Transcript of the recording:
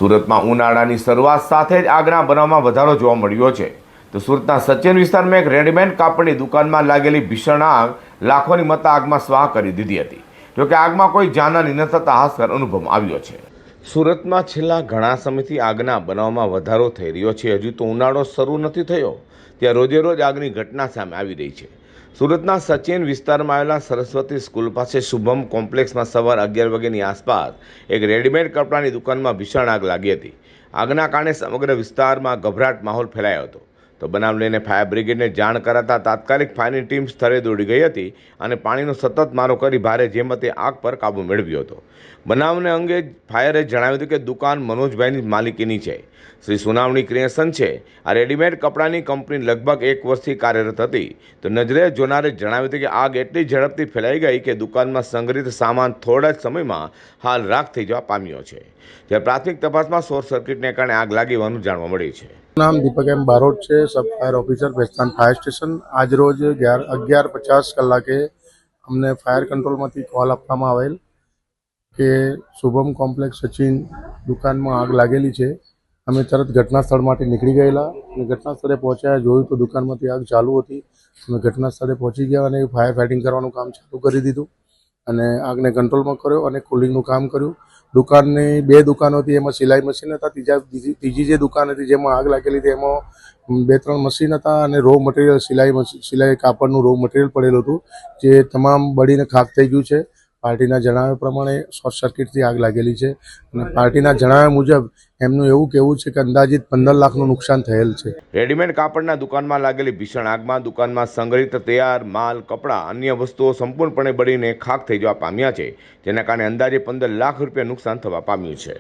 સુરતમાં ઉનાળાની શરૂઆત સાથે જ આગના બનાવમાં વધારો જોવા મળ્યો છે. તો સુરતના સચિન વિસ્તારમાં એક રેડીમેડ કાપડની દુકાનમાં લાગેલી ભીષણ આગ લાખોની મત્તા આગમાં સ્વાહ કરી દીધી હતી. જોકે આગમાં કોઈ જાનહાની ન થતા હાશકાર અનુભવમાં આવ્યો છે. સુરતમાં છેલ્લા ઘણા સમયથી આગના બનાવમાં વધારો થઈ રહ્યો છે. હજુ તો ઉનાળો શરૂ નથી થયો ત્યાં રોજે રોજ આગની ઘટના સામે આવી રહી છે. સુરતના સચિન વિસ્તારમાં આવેલા સરસ્વતી સ્કૂલ પાસે શુભમ કોમ્પ્લેક્સમાં સવાર 11 વાગ્યાની આસપાસ એક રેડીમેડ કપડાની દુકાનમાં ભીષણ આગ લાગી હતી. આગના કારણે સમગ્ર વિસ્તારમાં ગભરાટ માહોલ ફેલાયો હતો. તો બનાવ લઈને ફાયર બ્રિગેડને જાણ કરાતા તાત્કાલિક ફાયરની ટીમ સ્થળે દોડી ગઈ હતી અને પાણીનો સતત મારો કરી ભારે જેમતે આગ પર કાબૂ મેળવ્યો હતો. બનાવને અંગે ફાયરે જણાવ્યું હતું કે દુકાન મનોજભાઈની માલિકીની છે. શ્રી સુનાવણી ક્રિએશન છે. આ રેડીમેડ કપડાની કંપની લગભગ 1 વર્ષથી કાર્યરત હતી. તો નજરે જોનારે જણાવ્યું હતું કે આગ એટલી ઝડપથી ફેલાઈ ગઈ કે દુકાનમાં સંગ્રહિત સામાન થોડા જ સમયમાં હાલ રાખ થઈ જવા પામ્યો છે. જ્યારે પ્રાથમિક તપાસમાં શોર્ટ સર્કિટને કારણે આગ લાગી હોવાનું જાણવા મળ્યું છે. નામ દીપક એમ બારોટ છે, સબ fire officer Bhestan fire station. આજ રોજ 11:50 કલાકે અમને ફાયર કંટ્રોલમાંથી કોલ આપવામાં આવેલ કે શુભમ કોમ્પ્લેક્સ સચિન દુકાનમાં આગ લાગેલી છે. અમે તરત ઘટના સ્થળ માટે નીકળી ગયેલા અને ઘટના સ્થળે પહોંચ્યા, જોયું તો દુકાનમાંથી આગ ચાલુ હતી. અમે ઘટના સ્થળે પહોંચી ગયા અને ફાયર ફાઇટિંગ કરવાનું કામ ચાલુ કરી દીધું અને આગને કંટ્રોલમાં કર્યો અને કુલિંગનું કામ કર્યું. દુકાનની 2 દુકાનો હતી, એમાં સિલાઈ મશીન હતા. ત્રીજી જે દુકાન હતી જેમાં આગ લાગેલી હતી એમાં 2-3 મશીન હતા અને રો મટીરિયલ સિલાઈ કાપડનું રો મટીરિયલ પડેલું હતું, જે તમામ બળીને ખાખ થઈ ગયું છે. પાર્ટીના જણાવ્યા પ્રમાણે શોર્ટ સર્કિટથી આગ લાગેલી છે અને પાર્ટીના જણાવ્યા મુજબ એમનું એવું કહેવું છે કે અંદાજિત 15 લાખનું નુકસાન થયેલ છે. રેડીમેડ કાપડના દુકાનમાં લાગેલી ભીષણ આગમાં દુકાનમાં સંગ્રહિત તૈયાર માલ, કપડાં, અન્ય વસ્તુઓ સંપૂર્ણપણે બળીને ખાખ થઈ જવા પામ્યા છે. જેના કારણે અંદાજે 15 લાખ રૂપિયા નુકસાન થવા પામ્યું છે.